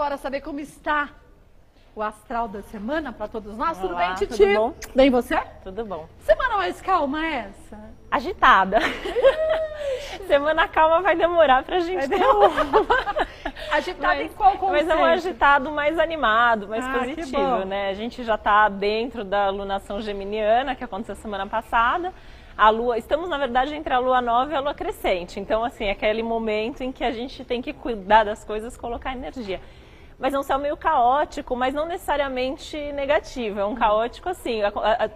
agora saber como está o astral da semana para todos nós. Tudo Olá, bem, Titi? tudo bom? Bem você? Tudo bom. Semana mais calma essa? Agitada. Semana calma vai demorar pra gente ter Agitada em qual conceito? Mas é um agitado mais animado, mais Que positivo, bom. né? A gente já tá dentro da lunação geminiana, que aconteceu semana passada. A lua, estamos na verdade entre a lua nova e a lua crescente. Então, assim, é aquele momento em que a gente tem que cuidar das coisas, colocar energia. Mas é um céu meio caótico, mas não necessariamente negativo. É um caótico assim,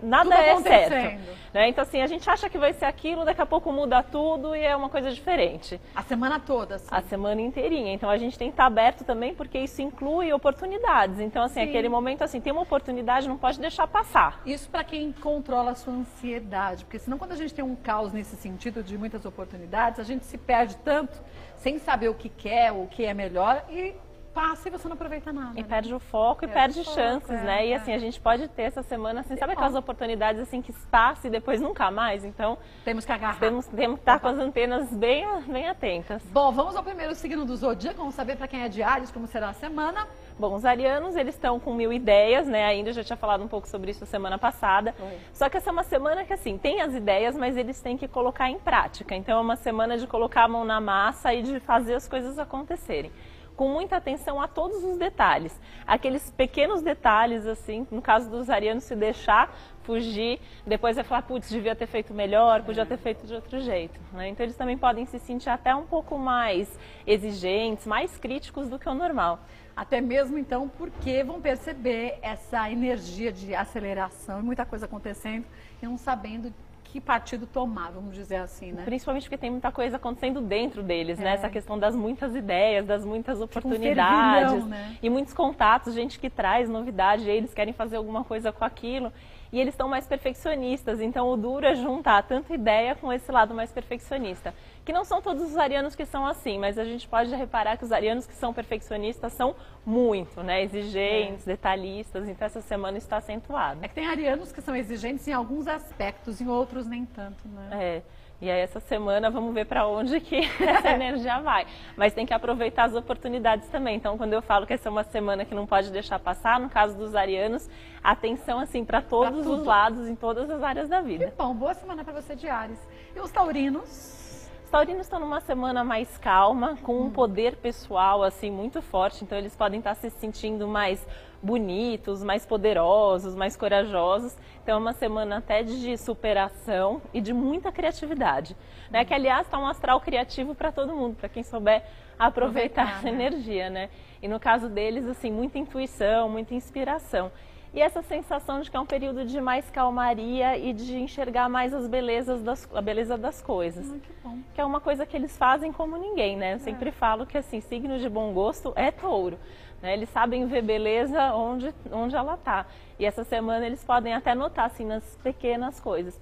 nada Tudo é acontecendo. certo. Né? Então assim, a gente acha que vai ser aquilo, daqui a pouco muda tudo e é uma coisa diferente. A semana toda, assim. A semana inteirinha. Então a gente tem que estar aberto também, porque isso inclui oportunidades. Então assim, Sim. aquele momento assim, tem uma oportunidade, não pode deixar passar. Isso para quem controla a sua ansiedade, porque senão quando a gente tem um caos nesse sentido de muitas oportunidades, a gente se perde tanto sem saber o que quer, o que é melhor e passa e você não aproveita nada. E né? perde o foco e Perde perde o foco, chances, né? E é. assim, a gente pode ter essa semana, assim, sabe bom. aquelas oportunidades assim que passa e depois nunca mais? Então, Temos que agarrar. temos que estar com as antenas bem atentas. Bom, vamos ao primeiro signo do zodíaco, vamos saber para quem é de Áries como será a semana. Bom, os arianos, eles estão com 1000 ideias, né? Ainda já tinha falado um pouco sobre isso semana passada. Foi. Só que essa é uma semana que, assim, tem as ideias, mas eles têm que colocar em prática. Então, é uma semana de colocar a mão na massa e de fazer as coisas acontecerem. Com muita atenção a todos os detalhes. Aqueles pequenos detalhes, assim, no caso dos arianos, se deixar fugir, depois vai falar, putz, devia ter feito melhor, podia ter feito de outro jeito. Né? Então, eles também podem se sentir até um pouco mais exigentes, mais críticos do que o normal. Até mesmo então porque vão perceber essa energia de aceleração e muita coisa acontecendo e não sabendo que partido tomar, vamos dizer assim, né? Principalmente porque tem muita coisa acontecendo dentro deles, né? É. Essa questão das muitas ideias, das muitas um oportunidades. fervilhão, né? E muitos contatos, gente que traz novidade, eles querem fazer alguma coisa com aquilo. E eles estão mais perfeccionistas, então o duro é juntar tanta ideia com esse lado mais perfeccionista. Que não são todos os arianos que são assim, mas a gente pode reparar que os arianos que são perfeccionistas são muito, né? Exigentes, detalhistas, então essa semana está acentuado. É que tem arianos que são exigentes em alguns aspectos, em outros nem tanto, né? É, e aí essa semana vamos ver para onde que essa energia vai. Mas tem que aproveitar as oportunidades também. Então, quando eu falo que essa é uma semana que não pode deixar passar, no caso dos arianos, atenção assim para todos os lados, em todas as áreas da vida. Que bom, boa semana para você de Áries. E os taurinos? Os taurinos estão numa semana mais calma, com um poder pessoal assim muito forte, então eles podem estar se sentindo mais bonitos, mais poderosos, mais corajosos. Então é uma semana até de superação e de muita criatividade, né? Que aliás está um astral criativo para todo mundo, para quem souber aproveitar essa energia, né? E no caso deles, assim, muita intuição, muita inspiração. E essa sensação de que é um período de mais calmaria e de enxergar mais as belezas a beleza das coisas. Que bom. Que é uma coisa que eles fazem como ninguém, né? Eu sempre falo que, assim, signo de bom gosto é touro. Né? Eles sabem ver beleza onde ela está. E essa semana eles podem até notar, assim, nas pequenas coisas.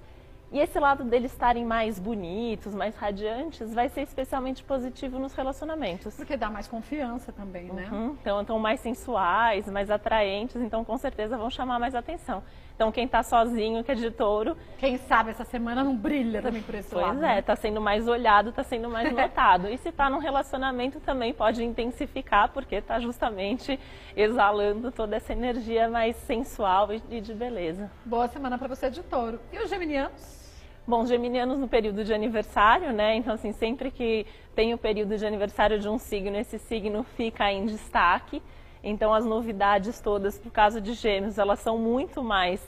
E esse lado deles estarem mais bonitos, mais radiantes, vai ser especialmente positivo nos relacionamentos. Porque dá mais confiança também, né? Então, estão mais sensuais, mais atraentes, então com certeza vão chamar mais atenção. Então, quem está sozinho, que é de touro... Quem sabe essa semana não brilha também por esse lado. Pois é, está sendo mais olhado, está sendo mais notado. E se está num relacionamento também pode intensificar, porque está justamente exalando toda essa energia mais sensual e de beleza. Boa semana para você de touro. E os geminianos? Bom, os geminianos no período de aniversário, né? Então, assim, sempre que tem o período de aniversário de um signo, esse signo fica em destaque. Então, as novidades todas, por causa de Gêmeos, elas são muito mais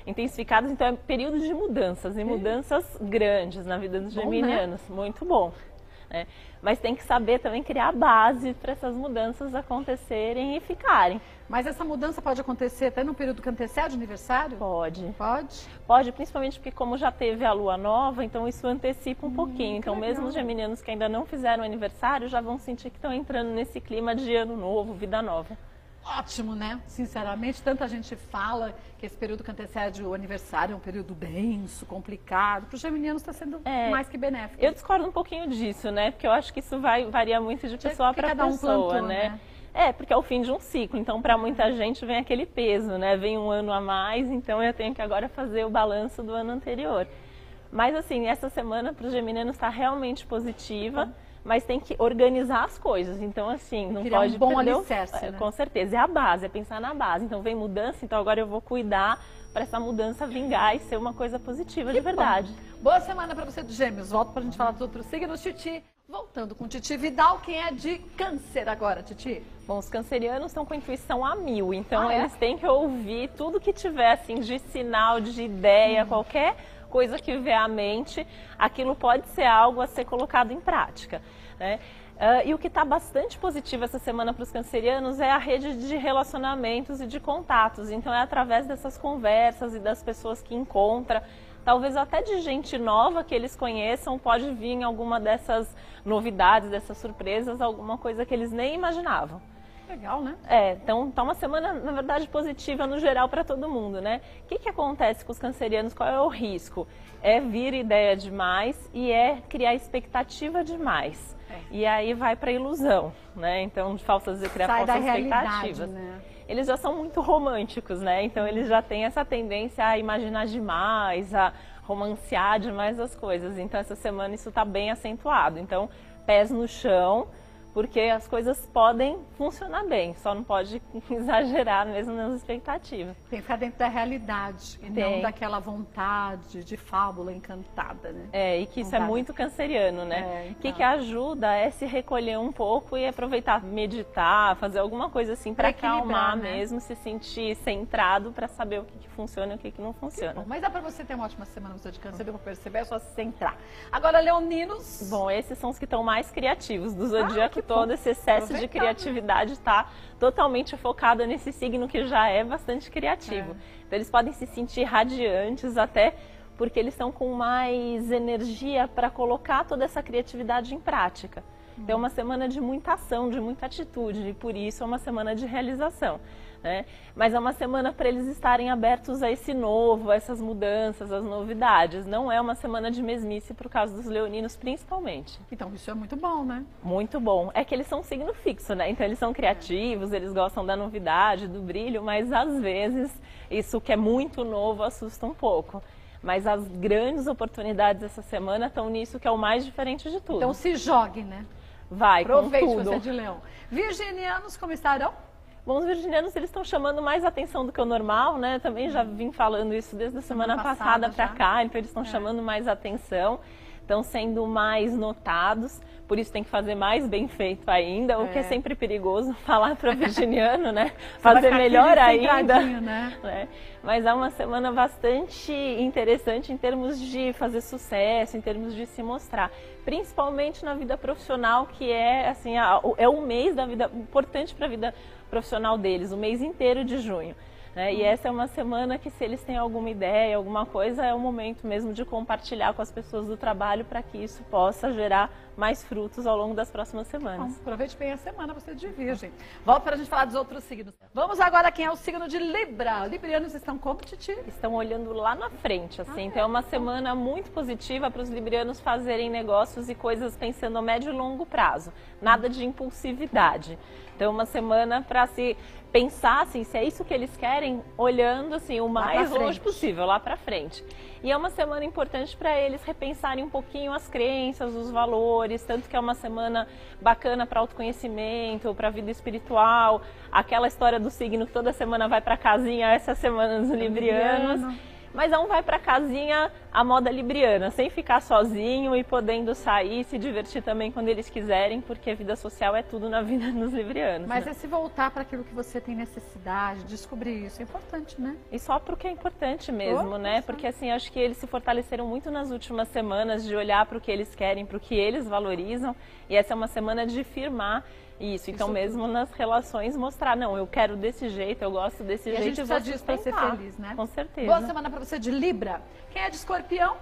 intensificadas. Então, é período de mudanças, e mudanças grandes na vida dos geminianos. Né? Muito bom. Né? Mas tem que saber também criar a base para essas mudanças acontecerem e ficarem. Mas essa mudança pode acontecer até no período que antecede o aniversário? Pode. Pode? Pode, principalmente porque como já teve a lua nova, então isso antecipa um pouquinho. Então legal. mesmo os geminianos que ainda não fizeram aniversário, já vão sentir que estão entrando nesse clima de ano novo, vida nova. Ótimo, né? Sinceramente, tanta gente fala que esse período que antecede o aniversário é um período denso, complicado. Para os geminianos está sendo mais que benéfico. Eu discordo um pouquinho disso, né? Porque eu acho que isso varia muito de pessoa para pessoa, plantou, né? É, porque é o fim de um ciclo, então para muita gente vem aquele peso, né? Vem um ano a mais, então eu tenho que agora fazer o balanço do ano anterior. Mas assim, essa semana para os geminianos está realmente positiva, mas tem que organizar as coisas. Então, assim, não Criar pode um bom perder alicerce, né? Com certeza, é a base, é pensar na base. Então, vem mudança, então agora eu vou cuidar para essa mudança vingar e ser uma coisa positiva de verdade. Bom. Boa semana para você de Gêmeos. Volto para a gente falar dos outros signos, Titi. Voltando com Titi Vidal, quem é de Câncer agora, Titi? Bom, os cancerianos estão com a intuição a 1000, então eles têm que ouvir tudo que tiver assim de sinal, de ideia, qualquer coisa que vier à mente, aquilo pode ser algo a ser colocado em prática, né? E o que está bastante positivo essa semana para os cancerianos é a rede de relacionamentos e de contatos. Então é através dessas conversas e das pessoas que encontra, talvez até de gente nova que eles conheçam, pode vir em alguma dessas novidades, dessas surpresas, alguma coisa que eles nem imaginavam. Legal, né? Então tá uma semana, na verdade, positiva no geral para todo mundo, né? O que acontece com os cancerianos? Qual é o risco? É vir ideia demais e é criar expectativa demais. E aí vai para ilusão, né? Então, criar falsas expectativas. Né? Eles já são muito românticos, né? Então eles já têm essa tendência a imaginar demais, a romancear demais as coisas. Então essa semana isso está bem acentuado. Então, pés no chão, porque as coisas podem funcionar bem, só não pode exagerar mesmo nas expectativas. Tem que ficar dentro da realidade e não daquela vontade de fábula encantada, né? E que isso é muito canceriano, né? Então. O que ajuda é se recolher um pouco e aproveitar, meditar, fazer alguma coisa assim para acalmar, né? Mesmo, se sentir centrado para saber o que funciona e o que não funciona. Bom, mas dá para você ter uma ótima semana no seu de Câncer, deu para perceber, é só se centrar. Agora, leoninos. Bom, esses são os que estão mais criativos do zodíaco. Todo esse excesso de criatividade está totalmente focado nesse signo que já é bastante criativo. Então eles podem se sentir radiantes até porque eles estão com mais energia para colocar toda essa criatividade em prática. Então é uma semana de muita ação, de muita atitude e por isso é uma semana de realização, né? Mas é uma semana para eles estarem abertos a esse novo, a essas mudanças, as novidades. Não é uma semana de mesmice por causa dos leoninos, principalmente. Então isso é muito bom, né? Muito bom. É que eles são um signo fixo, né? Então eles são criativos, eles gostam da novidade, do brilho, mas às vezes isso que é muito novo assusta um pouco. Mas as grandes oportunidades essa semana estão nisso que é o mais diferente de tudo. Então se jogue, né? Vai, aproveite com tudo. Você é de Leão. Virginianos, como estarão? Bom, os virginianos eles estão chamando mais atenção do que o normal, né? Também já vim falando isso desde a semana passada para cá, então eles estão chamando mais atenção, estão sendo mais notados, por isso tem que fazer mais bem feito ainda, o que é sempre perigoso falar para o virginiano, né? Fazer melhor ainda. Né? Mas é uma semana bastante interessante em termos de fazer sucesso, em termos de se mostrar, principalmente na vida profissional, que é assim, é um mês da vida importante para a vida profissional deles, o mês inteiro de junho. Né? E essa é uma semana que, se eles têm alguma ideia, alguma coisa, é o momento mesmo de compartilhar com as pessoas do trabalho para que isso possa gerar mais frutos ao longo das próximas semanas. Bom, aproveite bem a semana, você é de Virgem. Volta para a gente falar dos outros signos. Vamos agora quem é o signo de Libra. Librianos estão como, Titi? Estão olhando lá na frente, assim. Então é uma semana muito positiva para os librianos fazerem negócios e coisas pensando a médio e longo prazo. Nada de impulsividade. Então uma semana para se pensar assim, se é isso que eles querem, olhando assim o mais longe possível, lá para frente. E é uma semana importante para eles repensarem um pouquinho as crenças, os valores, tanto que é uma semana bacana para autoconhecimento, para a vida espiritual, aquela história do signo que toda semana vai para casinha, essa semana dos librianos. Mas não vai para casinha a moda libriana, sem ficar sozinho e podendo sair, se divertir também quando eles quiserem, porque a vida social é tudo na vida dos librianos. Mas né? É se voltar para aquilo que você tem necessidade, descobrir isso, é importante, né? E só porque é importante mesmo, né? Porque assim, acho que eles se fortaleceram muito nas últimas semanas de olhar para o que eles querem, para o que eles valorizam, e essa é uma semana de firmar isso. Então mesmo nas relações mostrar, não, eu quero desse jeito, eu gosto desse jeito. A gente precisa disso para ser feliz, né? Com certeza. Boa semana para você de Libra. Quem é de Escorpião?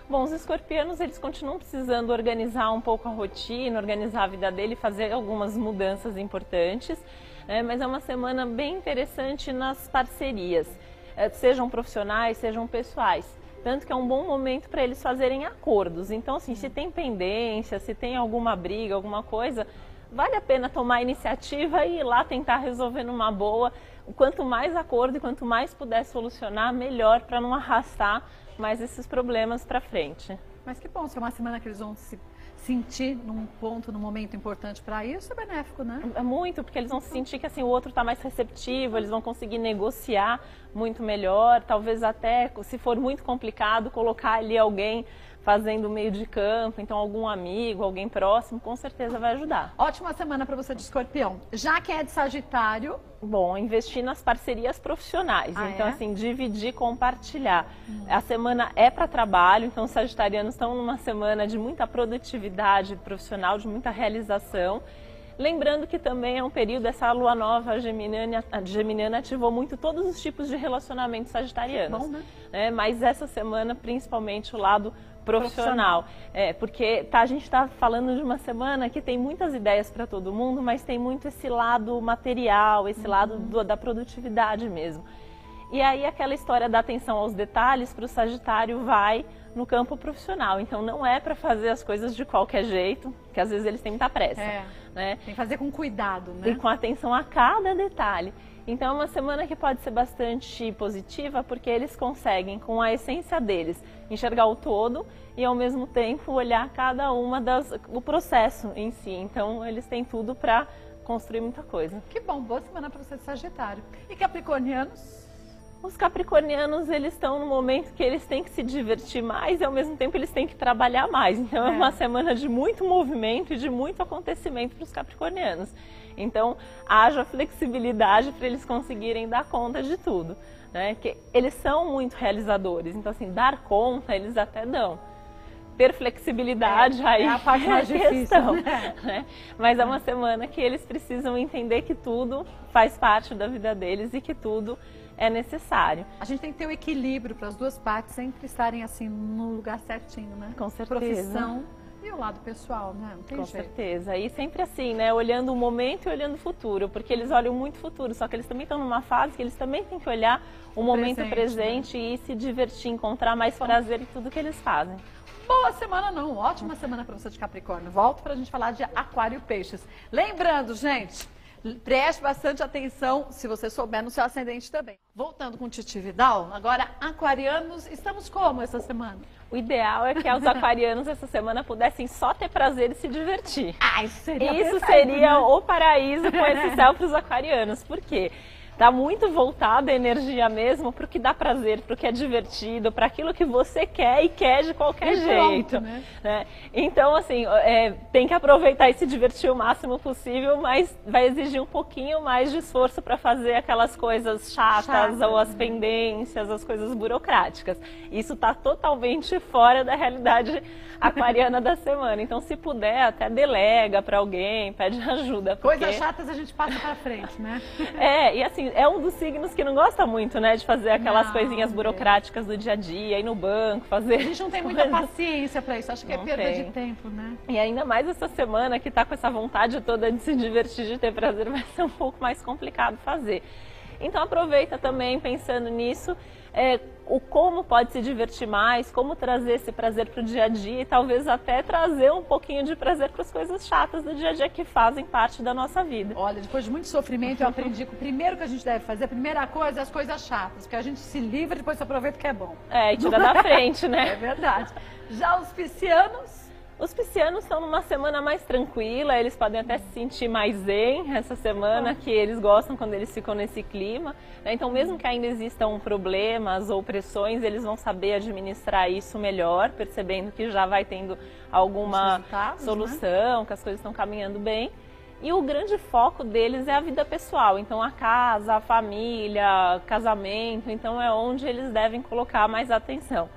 Bom, os escorpianos, eles continuam precisando organizar um pouco a rotina, organizar a vida dele, fazer algumas mudanças importantes, né? Mas é uma semana bem interessante nas parcerias, sejam profissionais, sejam pessoais. Tanto que é um bom momento para eles fazerem acordos. Então, assim, se tem pendência, se tem alguma briga, alguma coisa, vale a pena tomar a iniciativa e ir lá tentar resolver numa boa. Quanto mais acordo e quanto mais puder solucionar, melhor, para não arrastar mais esses problemas para frente. Mas que bom, se é uma semana que eles vão se sentir num ponto, num momento importante para isso, é benéfico, né? É muito, porque eles vão sentir que assim, o outro está mais receptivo, eles vão conseguir negociar muito melhor, talvez até, se for muito complicado, colocar ali alguém fazendo meio de campo, então algum amigo, alguém próximo, com certeza vai ajudar. Ótima semana para você de Escorpião. Já quem é de Sagitário... Bom, investir nas parcerias profissionais, então assim, dividir, compartilhar. A semana é para trabalho, então os sagitarianos estão numa semana de muita produtividade profissional, de muita realização. Lembrando que também é um período, essa lua nova geminiana ativou muito todos os tipos de relacionamentos sagitarianos. Bom, né? Mas essa semana, principalmente o lado profissional. Porque a gente está falando de uma semana que tem muitas ideias para todo mundo, mas tem muito esse lado material, esse lado da produtividade mesmo. E aí aquela história da atenção aos detalhes para o Sagitário vai no campo profissional. Então não é para fazer as coisas de qualquer jeito, que às vezes eles têm muita pressa. Né? Tem que fazer com cuidado, né? E com atenção a cada detalhe. Então é uma semana que pode ser bastante positiva, porque eles conseguem, com a essência deles, enxergar o todo e ao mesmo tempo olhar cada uma o processo em si. Então eles têm tudo para construir muita coisa. Que bom, boa semana para você de Sagitário. E Capricornianos? Os capricornianos, eles estão no momento que eles têm que se divertir mais e ao mesmo tempo eles têm que trabalhar mais. Então é uma semana de muito movimento e de muito acontecimento para os capricornianos. Então haja flexibilidade para eles conseguirem dar conta de tudo, né? Que eles são muito realizadores, então assim, dar conta eles até dão. Ter flexibilidade aí é a parte mais questão, difícil, né? Mas é uma semana que eles precisam entender que tudo faz parte da vida deles e que tudo é necessário. A gente tem que ter o equilíbrio para as duas partes sempre estarem assim no lugar certinho, né? Com certeza. Profissão e o lado pessoal, né? Não tem Com jeito. certeza. E sempre assim, né? Olhando o momento e olhando o futuro, porque eles olham muito o futuro, só que eles também estão numa fase que eles também têm que olhar o momento presente e se divertir, encontrar mais prazer em tudo que eles fazem. Boa semana não, ótima semana para você de Capricórnio. Volto para a gente falar de Aquário e Peixes. Lembrando, gente, preste bastante atenção se você souber no seu ascendente também. Voltando com Titi Vidal, agora aquarianos, estamos como essa semana? O ideal é que os aquarianos essa semana pudessem só ter prazer e se divertir. Isso seria Isso perfeito, seria né? o paraíso com esse céu para os aquarianos. Por quê? Tá muito voltada a energia mesmo para o que dá prazer, para o que é divertido, para aquilo que você quer e quer de qualquer jeito. Pronto, né? Então, assim, tem que aproveitar e se divertir o máximo possível, mas vai exigir um pouquinho mais de esforço para fazer aquelas coisas chatas ou as pendências, as coisas burocráticas. Isso está totalmente fora da realidade aquariana da semana. Então, se puder, até delega para alguém, pede ajuda. Porque... Coisas chatas a gente passa para frente, né? E assim, é um dos signos que não gosta muito, né, de fazer aquelas coisinhas burocráticas do dia a dia, ir no banco, fazer... A gente não tem muita paciência para isso, acho que é perda de tempo, né? E ainda mais essa semana que tá com essa vontade toda de se divertir, de ter prazer, vai ser um pouco mais complicado fazer. Então aproveita também, pensando nisso, o como pode se divertir mais, como trazer esse prazer para o dia a dia e talvez até trazer um pouquinho de prazer para as coisas chatas do dia a dia que fazem parte da nossa vida. Olha, depois de muito sofrimento eu aprendi que o primeiro que a gente deve fazer, a primeira coisa é as coisas chatas, porque a gente se livra e depois se aproveita o que é bom. E tira da frente, né? É verdade. Já os piscianos... Os piscianos estão numa semana mais tranquila, eles podem até se sentir mais zen essa semana, que eles gostam quando eles ficam nesse clima, né? Então mesmo que ainda existam problemas ou pressões, eles vão saber administrar isso melhor, percebendo que já vai tendo alguma solução, né? Que as coisas estão caminhando bem. E o grande foco deles é a vida pessoal, então a casa, a família, casamento, então é onde eles devem colocar mais atenção.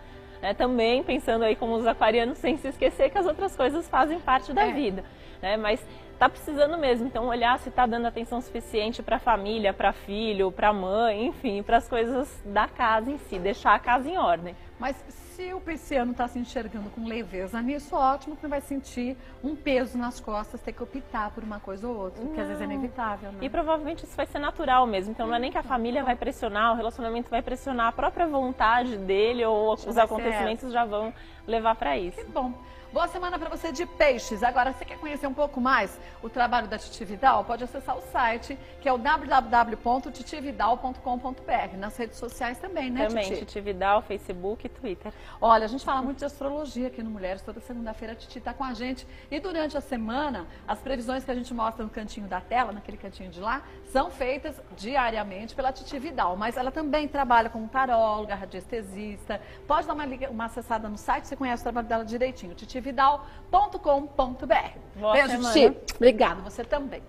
Também pensando aí como os aquarianos, sem se esquecer que as outras coisas fazem parte da vida, né? Mas tá precisando mesmo, então olhar se tá dando atenção suficiente para a família, para filho, para mãe, enfim, para as coisas da casa em si, deixar a casa em ordem. Mas se o pisciano está se enxergando com leveza nisso, ótimo, que não vai sentir um peso nas costas, ter que optar por uma coisa ou outra, que às vezes é inevitável, né? E provavelmente isso vai ser natural mesmo, então não é nem que a família vai pressionar, o relacionamento vai pressionar, a própria vontade dele ou os acontecimentos já vão levar para isso. Que bom. Boa semana para você de Peixes. Agora, você quer conhecer um pouco mais o trabalho da Titi Vidal, pode acessar o site, que é o www.titividal.com.br. Nas redes sociais também, né, Também, Titi? Titi Vidal, Facebook e Twitter. Olha, a gente fala muito de astrologia aqui no Mulheres. Toda segunda-feira a Titi está com a gente. E durante a semana, as previsões que a gente mostra no cantinho da tela, naquele cantinho de lá, são feitas diariamente pela Titi Vidal. Mas ela também trabalha como taróloga, radiestesista. Pode dar uma acessada no site, você conhece o trabalho dela direitinho. titividal.com.br. Boa Beijo, semana. Titi. Obrigada, você também.